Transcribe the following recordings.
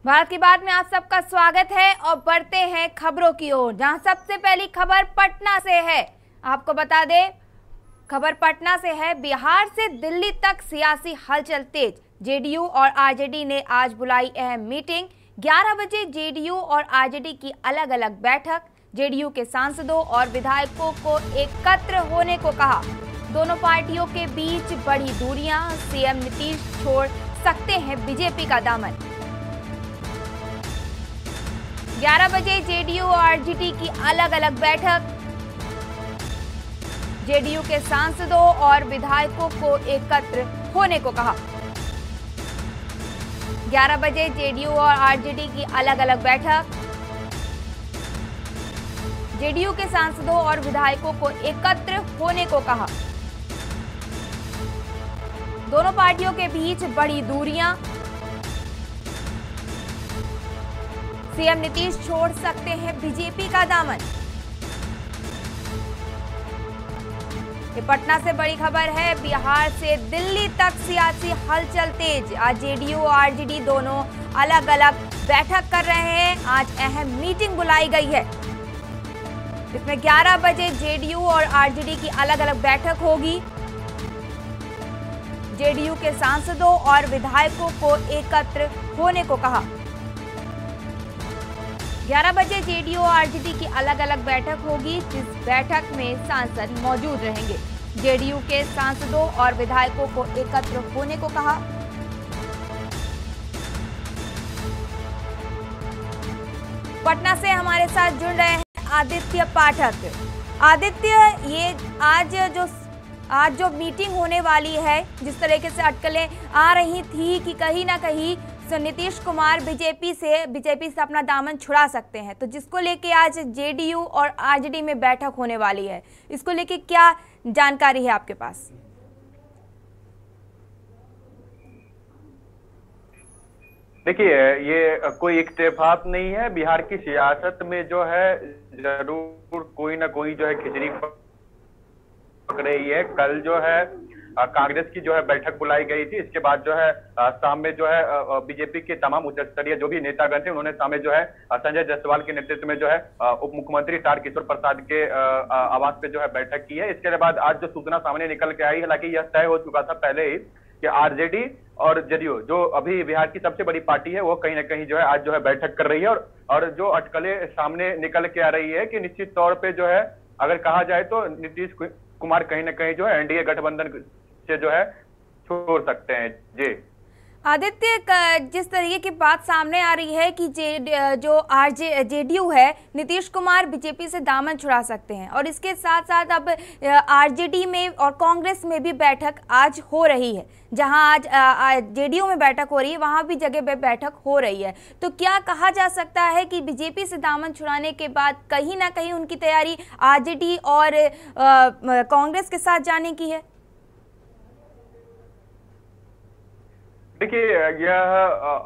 भारत की बात में आप सबका स्वागत है और बढ़ते हैं खबरों की ओर, जहां सबसे पहली खबर पटना से है। आपको बता दें, खबर पटना से है। बिहार से दिल्ली तक सियासी हलचल तेज। जेडीयू और आरजेडी ने आज बुलाई अहम मीटिंग। 11 बजे जेडीयू और आरजेडी की अलग अलग बैठक। जेडीयू के सांसदों और विधायकों को एकत्र होने को कहा। दोनों पार्टियों के बीच बढ़ी दूरियां। सीएम नीतीश छोड़ सकते हैं बीजेपी का दामन। 11 बजे जेडीयू और आरजेडी की अलग अलग बैठक। जेडीयू के सांसदों और विधायकों को एकत्र होने को कहा। 11 बजे जेडीयू और आरजेडी की अलग अलग बैठक। जेडीयू के सांसदों और विधायकों को एकत्र होने को कहा। दोनों पार्टियों के बीच बढ़ी दूरियां। सीएम नीतीश छोड़ सकते हैं बीजेपी का दामन। ये पटना से बड़ी खबर है। बिहार से दिल्ली तक सियासी हलचल तेज। आज जेडीयू और आरजेडी दोनों अलग अलग बैठक कर रहे हैं। आज अहम मीटिंग बुलाई गई है, जिसमें 11 बजे जेडीयू और आरजेडी की अलग अलग बैठक होगी। जेडीयू के सांसदों और विधायकों को एकत्र होने को कहा। 11 बजे जेडीयू और आरजेडी की अलग अलग बैठक होगी, जिस बैठक में सांसद मौजूद रहेंगे। जेडीयू के सांसदों और विधायकों को एकत्र होने को कहा। पटना से हमारे साथ जुड़ रहे हैं आदित्य पाठक। आदित्य, ये आज जो मीटिंग होने वाली है, जिस तरीके से अटकलें आ रही थी कि कहीं ना कहीं नीतीश कुमार बीजेपी से अपना दामन छुड़ा सकते हैं, तो जिसको लेके आज जेडीयू और आरजेडी में बैठक होने वाली है, इसको लेके क्या जानकारी है आपके पास? देखिए, ये कोई इत्तेफाक नहीं है। बिहार की सियासत में जो है जरूर कोई ना कोई जो है खिचड़ी पक रही है। कल जो है कांग्रेस की जो है बैठक बुलाई गई थी। इसके बाद जो है शाम में जो है बीजेपी के तमाम उच्च स्तरीय जो भी नेतागण थे, उन्होंने शाम में जो है संजय जायसवाल के नेतृत्व में जो है उप मुख्यमंत्री तारकिशोर प्रसाद के आवास पे जो है बैठक की है। इसके बाद आज जो सूचना सामने निकल के आई, हालांकि यह तय हो चुका था पहले ही कि आरजेडी और जेडीयू जो अभी बिहार की सबसे बड़ी पार्टी है, वो कहीं ना कहीं जो है आज जो है बैठक कर रही है। और जो अटकलें सामने निकल के आ रही है कि निश्चित तौर पे जो है अगर कहा जाए तो नीतीश कुमार कहीं ना कहीं जो है एनडीए गठबंधन से जो है छोड़ सकते हैं। जी आदित्य, जिस तरीके की बात सामने आ रही है कि जेडीयू है, नीतीश कुमार बीजेपी से दामन छुड़ा सकते हैं, और इसके साथ साथ अब आरजेडी में और कांग्रेस में भी बैठक आज हो रही है। जहां आज जेडीयू में बैठक हो रही है, वहां भी जगह पे बैठक हो रही है। तो क्या कहा जा सकता है कि बीजेपी से दामन छुड़ाने के बाद कहीं ना कहीं उनकी तैयारी आरजेडी और कांग्रेस के साथ जाने की है? देखिए, यह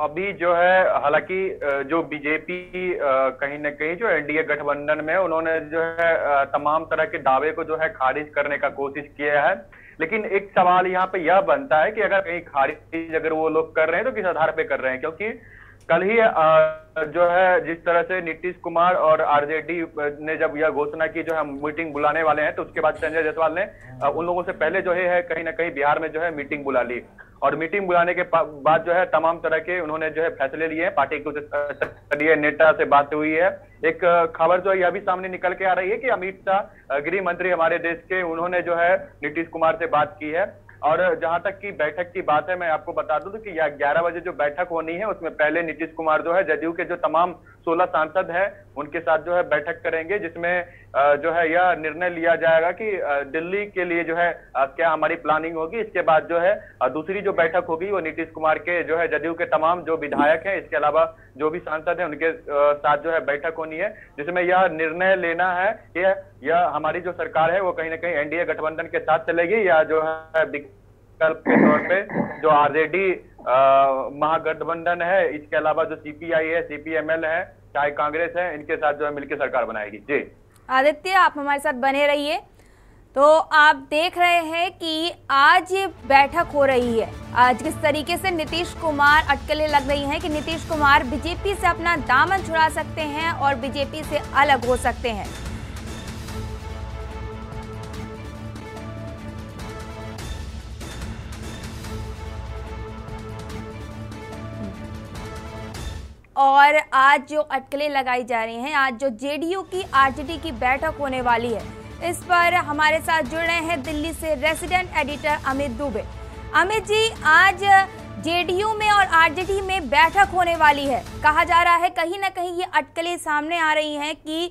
अभी जो है, हालांकि जो बीजेपी कहीं ना कहीं जो एनडीए गठबंधन में, उन्होंने जो है तमाम तरह के दावे को जो है खारिज करने का कोशिश किया है। लेकिन एक सवाल यहाँ पे यह बनता है कि अगर कहीं खारिज अगर वो लोग कर रहे हैं तो किस आधार पे कर रहे हैं, क्योंकि कल ही जो है जिस तरह से नीतीश कुमार और आरजेडी ने जब यह घोषणा की जो है मीटिंग बुलाने वाले हैं, तो उसके बाद संजय जायसवाल ने उन लोगों से पहले जो है कहीं ना कहीं बिहार में जो है मीटिंग बुला ली। और मीटिंग बुलाने के बाद जो है तमाम तरह के उन्होंने जो है फैसले लिए हैं। पार्टी के उच्च स्तरीय नेता से बात हुई है। एक खबर जो है यह भी सामने निकल के आ रही है कि अमित शाह, गृह मंत्री हमारे देश के, उन्होंने जो है नीतीश कुमार से बात की है। और जहां तक की बैठक की बात है, मैं आपको बता दूं कि 11 बजे जो बैठक होनी है, उसमें पहले नीतीश कुमार जो है जदयू के जो तमाम 16 सांसद हैं उनके साथ जो है बैठक करेंगे, जिसमें जो है यह निर्णय लिया जाएगा कि दिल्ली के लिए जो है क्या हमारी प्लानिंग होगी। इसके बाद जो है दूसरी जो बैठक होगी वो नीतीश कुमार के जो है जदयू के तमाम जो विधायक हैं, इसके अलावा जो भी सांसद हैं, उनके साथ जो है बैठक होनी है, जिसमें यह निर्णय लेना है कि यह हमारी जो सरकार है वो कहीं ना कहीं एनडीए गठबंधन के साथ चलेगी, या जो है विकल्प के तौर पे जो आरजेडी महागठबंधन है, इसके अलावा जो सीपीआई है, सीपीएमएल है, चाहे कांग्रेस है, इनके साथ जो है मिलकर सरकार बनाएगी। जी आदित्य, आप हमारे साथ बने रहिए। तो आप देख रहे हैं कि आज बैठक हो रही है। आज किस तरीके से नीतीश कुमार अटकलें लग रही हैं कि नीतीश कुमार बीजेपी से अपना दामन छुड़ा सकते हैं और बीजेपी से अलग हो सकते हैं। और आज जो अटकलें लगाई जा रही हैं, आज जो जेडीयू की आरजेडी की बैठक होने वाली है, इस पर हमारे साथ जुड़ रहे हैं दिल्ली से रेसिडेंट एडिटर अमित दुबे। अमित जी, आज जेडीयू में और आरजेडी में बैठक होने वाली है। कहा जा रहा है कहीं ना कहीं ये अटकलें सामने आ रही हैं कि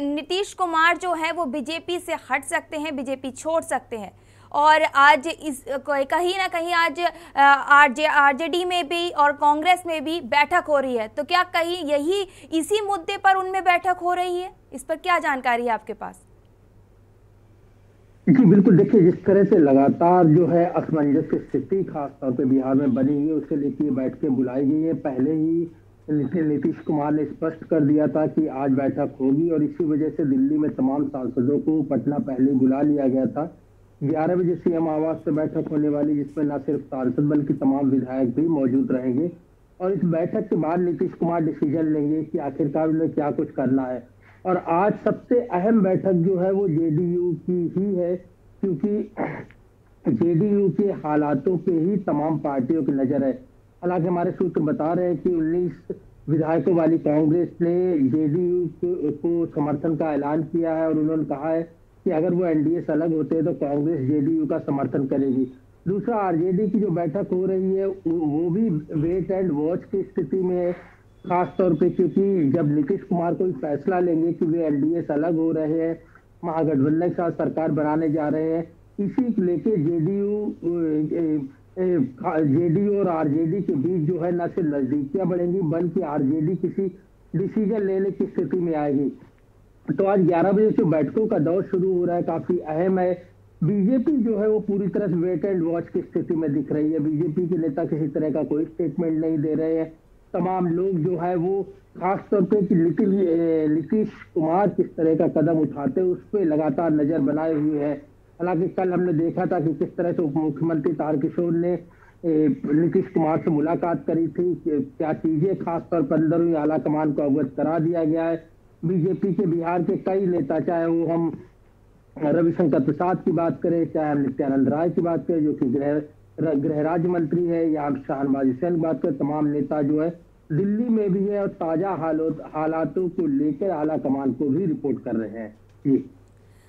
नीतीश कुमार जो है वो बीजेपी से हट सकते हैं, बीजेपी छोड़ सकते हैं। और आज इस कहीं ना कहीं आज आरजेडी में भी और कांग्रेस में भी बैठक हो रही है। तो क्या कहीं यही इसी मुद्दे पर उनमें बैठक हो रही है? इस पर क्या जानकारी है आपके पास? जी बिल्कुल, देखिए जिस तरह से लगातार जो है असमंजस की स्थिति खासतौर पे बिहार में बनी हुई है, उससे लेकर बैठकें बुलाई गई है। पहले ही नीतीश कुमार ने स्पष्ट कर दिया था कि आज बैठक होगी और इसी वजह से दिल्ली में तमाम सांसदों को पटना पहले बुला लिया गया था। 11 बजे सीएम आवास से बैठक होने वाली, जिसमें न सिर्फ सांसद बल्कि तमाम विधायक भी मौजूद रहेंगे और इस बैठक के बाद नीतीश कुमार डिसीजन लेंगे कि आखिरकार उन्हें क्या कुछ करना है। और आज सबसे अहम बैठक जो है वो जेडीयू की ही है, क्योंकि जेडीयू के हालातों पे ही तमाम पार्टियों की नजर है। हालांकि हमारे सूत्र बता रहे हैं कि 19 विधायकों वाली कांग्रेस ने जेडीयू को समर्थन का ऐलान किया है और उन्होंने कहा है कि अगर वो एनडीए से अलग होते हैं तो कांग्रेस जेडीयू का समर्थन करेगी। दूसरा, आरजेडी की जो बैठक हो रही है वो भी वेट एंड वॉच की स्थिति में है, खास तौर पे क्योंकि जब नीतीश कुमार कोई फैसला लेंगे कि वे एनडीए से अलग हो रहे हैं, महागठबंधन के साथ सरकार बनाने जा रहे हैं, इसी को लेके जेडीयू और आरजेडी के बीच जो है न सिर्फ नजदीकियां बढ़ेंगी बल्कि आरजेडी किसी डिसीजन लेने की स्थिति में आएगी। तो आज 11 बजे से बैठकों का दौर शुरू हो रहा है, काफी अहम है। बीजेपी जो है वो पूरी तरह से वेट एंड वॉच की स्थिति में दिख रही है। बीजेपी के नेता किसी तरह का कोई स्टेटमेंट नहीं दे रहे हैं। तमाम लोग जो है वो खास तौर पे कि नीतीश कुमार किस तरह का कदम उठाते हैं उस पर लगातार नजर बनाए हुए हैं। हालांकि कल हमने देखा था कि किस तरह से उप मुख्यमंत्री तारकिशोर ने नीतीश कुमार से मुलाकात करी थी, क्या चीजें खास तौर पर अंदरूनी आला कमान को अवगत करा दिया गया है। बीजेपी के बिहार के कई नेता, चाहे वो हम रविशंकर प्रसाद की बात करें, चाहे हम नित्यानंद राय की बात करें जो कि गृह राज्य मंत्री है, या हम शाहनवाज हुसैन की बात करें, तमाम नेता जो है दिल्ली में भी है और ताजा हालातों को लेकर आला कमान को भी रिपोर्ट कर रहे हैं। जी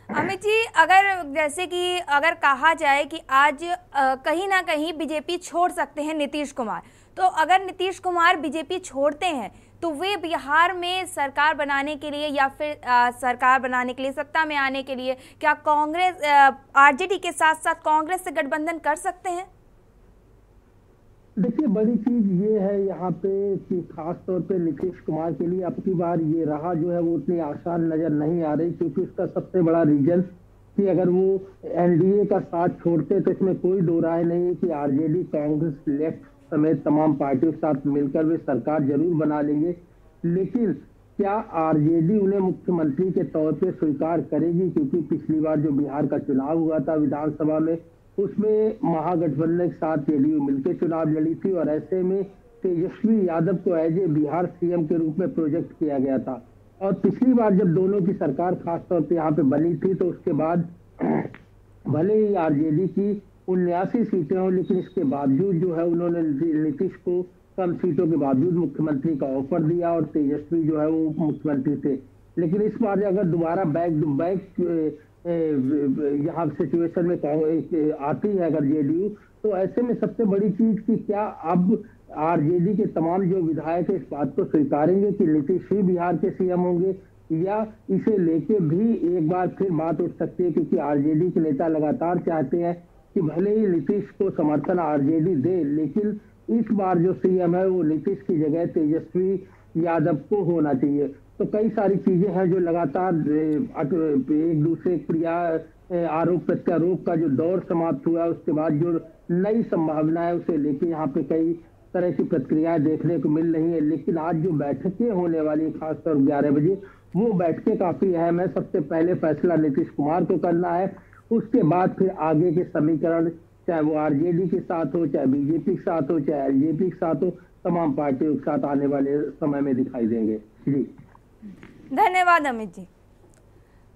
अमित जी, अगर जैसे कि अगर कहा जाए कि आज कहीं ना कहीं बीजेपी छोड़ सकते हैं नीतीश कुमार, तो अगर नीतीश कुमार बीजेपी छोड़ते हैं तो वे बिहार में सरकार बनाने के लिए या फिर सरकार बनाने के लिए, सत्ता में आने के लिए क्या कांग्रेस आरजेडी के साथ साथ कांग्रेस से गठबंधन कर सकते हैं? देखिए, बड़ी चीज ये है यहाँ पे कि खास तौर पे नीतीश कुमार के लिए अब की बार ये रहा जो है वो उतनी आसान नजर नहीं आ रही, क्योंकि उसका सबसे बड़ा रीजन कि अगर वो एनडीए का साथ छोड़ते तो इसमें कोई दो राय नहीं है कि आरजेडी, कांग्रेस, लेफ्ट समेत तमाम पार्टियों के साथ मिलकर वे सरकार जरूर बना लेंगे। लेकिन क्या आरजेडी उन्हें मुख्यमंत्री के तौर पे स्वीकार करेगी? क्योंकि पिछली बार जो बिहार का चुनाव हुआ था विधानसभा में, उसमें महागठबंधन के साथ जेडीयू मिलकर चुनाव लड़ी थी और ऐसे में तेजस्वी यादव को एज ए बिहार सीएम के रूप में प्रोजेक्ट किया गया था। और पिछली बार जब दोनों की सरकार खासतौर पे यहाँ पे बनी थी तो उसके बाद भले ही आरजेडी की 79 सीटें हों, लेकिन इसके बावजूद जो है उन्होंने नीतीश को कम सीटों के बावजूद मुख्यमंत्री का ऑफर दिया और तेजस्वी जो है वो उप मुख्यमंत्री थे। लेकिन इस बार अगर दोबारा बैक यहाँ सिचुएशन में आती है अगर जेडीयू, तो ऐसे में सबसे बड़ी चीज कि क्या अब आरजेडी के तमाम जो विधायक इस बात को स्वीकारेंगे कि नीतीश ही बिहार के सीएम होंगे, या इसे लेके भी एक बार फिर बात उठ सकती है, क्योंकि आरजेडी के नेता लगातार चाहते हैं कि भले ही नीतीश को समर्थन आरजेडी दे, लेकिन इस बार जो सीएम है वो नीतीश की जगह तेजस्वी यादव को होना चाहिए। तो कई सारी चीजें हैं जो लगातार एक दूसरे क्रिया आरोप प्रत्यारोप का जो दौर समाप्त हुआ उसके बाद जो नई संभावना है उसे लेके यहाँ पे कई तरह की प्रतिक्रियाएं देखने को मिल रही है। लेकिन आज जो बैठकें होने वाली खासतौर 11 बजे, वो बैठकें काफी अहम है। सबसे पहले फैसला नीतीश कुमार को करना है, उसके बाद फिर आगे के समीकरण, चाहे वो आरजेडी के साथ हो, चाहे बीजेपी के साथ हो, चाहे एलजेपी के साथ हो, तमाम पार्टियों के साथ आने वाले समय में दिखाई देंगे। जी धन्यवाद अमित जी।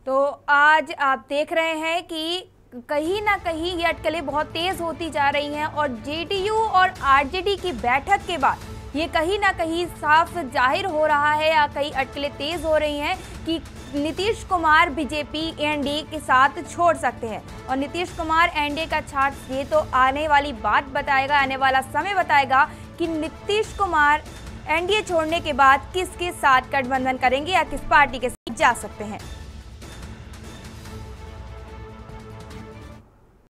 तो आज आप देख रहे हैं कि कहीं ना कहीं ये अटकलें बहुत तेज होती जा रही हैं और जेडीयू और आरजेडी की बैठक के बाद ये कहीं ना कहीं साफ जाहिर हो रहा है या कई अटकलें तेज हो रही हैं कि नीतीश कुमार बीजेपी एनडीए के साथ छोड़ सकते हैं। और नीतीश कुमार एनडीए का साथ ये तो आने वाली बात बताएगा, आने वाला समय बताएगा कि नीतीश कुमार एनडीए छोड़ने के बाद किसके साथ गठबंधन करेंगे या किस पार्टी के साथ जा सकते हैं।